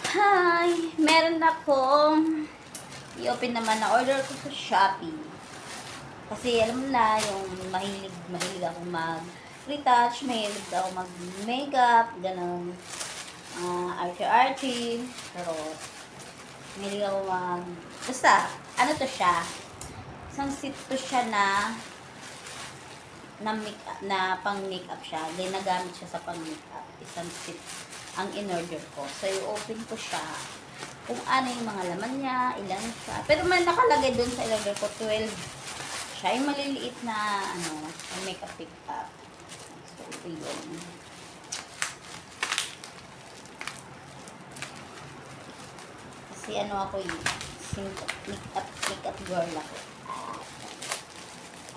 Hi! Meron akong i-open naman na order ko sa Shopee. Kasi alam mo na, yung mahilig ako mag-retouch, mahilig ako mag-makeup, ganun. Archie-archie, pero mahilig ako basta, ano to siya? Isang set to siya na pang makeup siya. Ginagamit siya sa pang makeup. Isang set ang in-order ko. So, i-open ko siya kung ano yung mga laman niya, ilan siya. Pero may nakalagay doon sa in-order ko, 12 siya. Yung maliliit na, makeup pick-up. So, ito yun. Kasi ako yung makeup girl ako.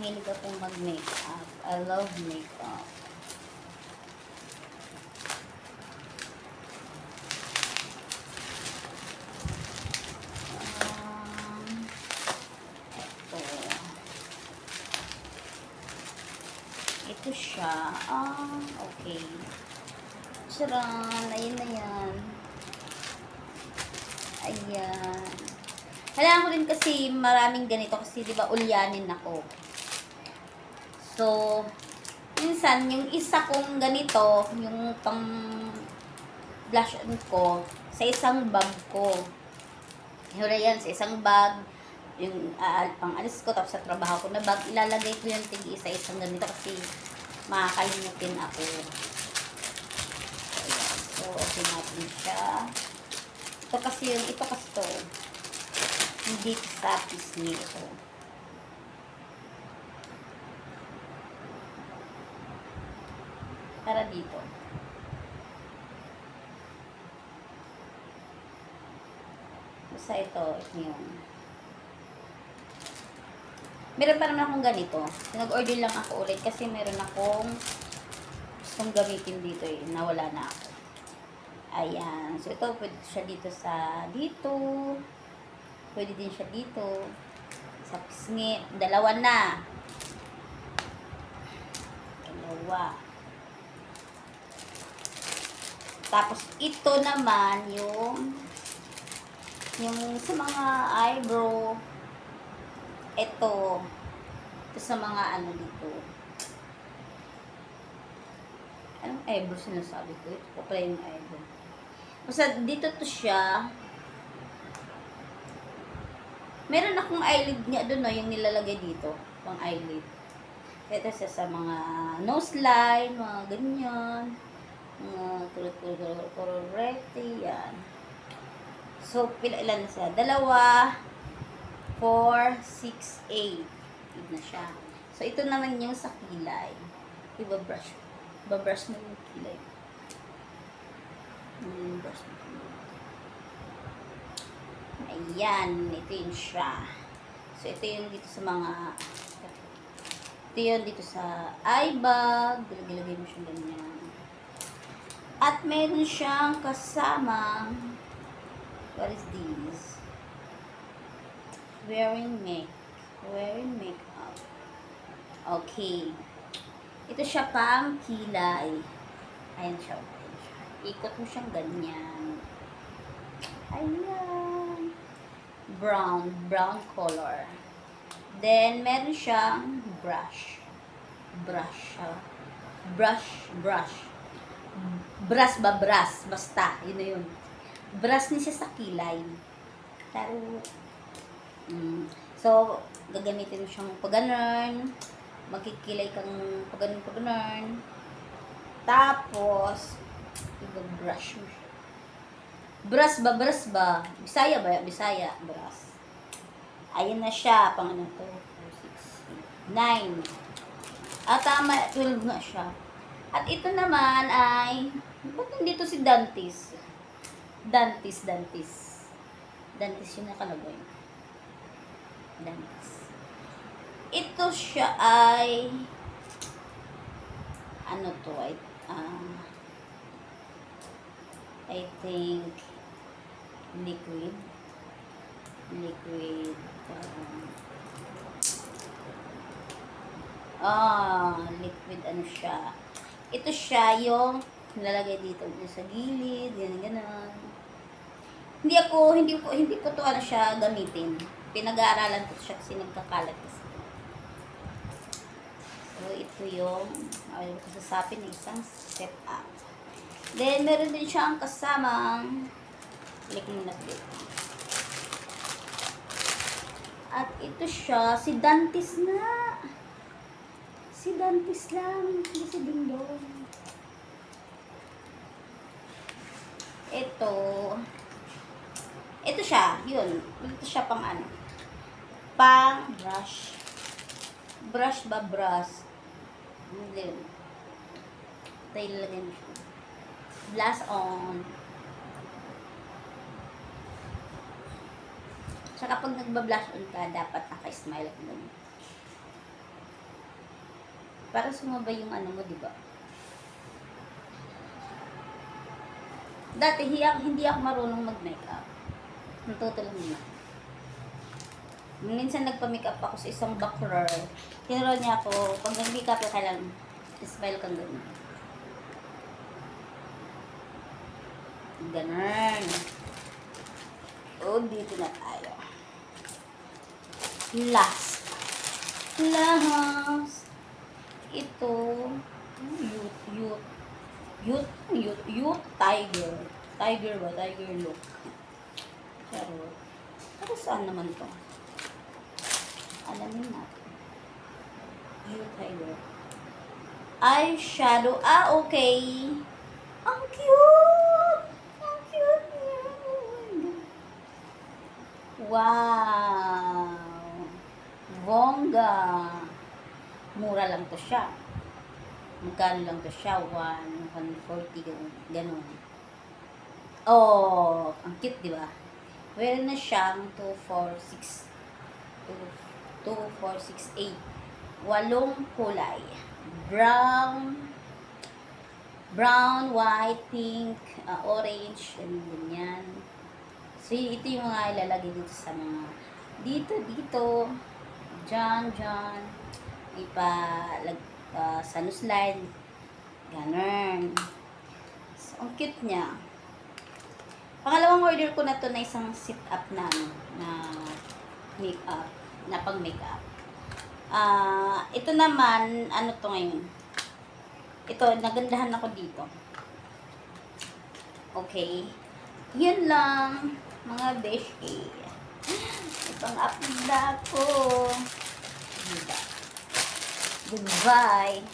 Hilig akong mag-makeup. I love makeup. Ito siya. Okay. Charan. Ayun na yan. Ayan. Kailangan ko din kasi maraming ganito kasi di ba ulyanin ako. So, minsan yung isa kong ganito, yung pang blush on ko, sa isang bag ko. Hula yan, sa isang bag, yung pang alis ko, tapos sa trabaho ko na bag, ilalagay ko yung tig-isa-isang ganito kasi makakalimutin ako. So, open natin siya. Ito kasi to. Hindi sa pisngi ito. Para dito. Basta ito yung. Meron pa naman akong ganito. Nag-order lang ako ulit kasi meron akong gustong gamitin dito nawala na ako. Ayan. So, ito, pwede siya dito dito. Pwede din siya dito. Sa pisngi. Dalawa na. Dalawa. Tapos, ito naman, yung sa mga eyebrow. Ito sa mga dito. Anong eyebrow sinasabi ko? Ito ko pala yung eyebrow. Basta dito to siya. Meron akong eyelid niya doon, yung nilalagay dito. Pang eyelid. Ito siya sa mga nose line, mga ganyan. Mga kururete, yan. So, ilan siya? 2, 4, 6, 8. Yun na siya. So, ito naman yung sa kilay. Ibabrush mo yung kilay. Brush mo. Ayan. Ito yun siya. So, ito yung dito sa ito yun dito sa eye bag. Gilagay mo siya ganyan. At meron siyang kasamang what is this? Wearing makeup. Okay. Ito siya pang kilay. Ayan siya. Ikot mo siyang ganyan. Ayan. Brown color. Then, meron siyang brush. Brush. Basta. Yun na yun. Brush niya sa kilay. Pero, so, gagamitin mo siyang pag-ganun. Magkikilay kang pag-ganun. Tapos, i-brush mo siya. Brush ba? Bisaya, brush. Ayun na siya. Pang 2, 4, 6, 9. Tama, 12 na siya. At ito naman ay, ba't nandito si Dantis? Dantis yung nakalagay. Dantis. Ito siya ay, I think, liquid, siya. Ito siya yung nilalagay dito sa gilid, ganun. Hindi ko to ano siya gamitin. Pinag-aaralan ko siya kasi nagkakalat kasi. So, ito yung, ayaw ko sasapin na isang setup. Then, meron din siyang kasamang, click mo na dito. At ito siya, si Dantis na. Si Dantis lang, hindi si Dingdong. Ito siya, yun. Ito siya pang ano. Pang brush. Brush ba brush? Hindi. Tayo lalagyan mo siya. Blast on. Tsaka pag nagba-blush on ka, dapat naka-smile ka nun. Para sumabay yung ano mo, di ba? Dati, hindi ako marunong mag-makeup. Natuto lang nila. Minsan nagpa-makeup ako sa isang bakler. Tinuro niya ako, pag nag-makeup ka lang, smile kang ganun. Ganun. O, dito na tayo. Last. Ito. Tiger. Tiger ba? Tiger look. Pero saan naman to? Alamin natin. Tiger. Eyeshadow. Okay. Ang cute! Ang cute niya. Wow! Bongga! Mura lang to siya. Magkano lang to siya? 140, ganun. Oh, ang cute, di ba? Meron na siyang 8. 8 kulay. Brown, white, pink, orange, ganyan. So, ito yung mga ilalagay dito sa mga dito, dyan, sa nose line, ganun. So, ang cute niya. Pangalawang order ko na to na isang sit-up na makeup, na pang makeup. Ito naman, ano to ngayon? Ito, nagandahan ako dito. Okay. Yun lang, mga beshi. Itong upload ko. Goodbye.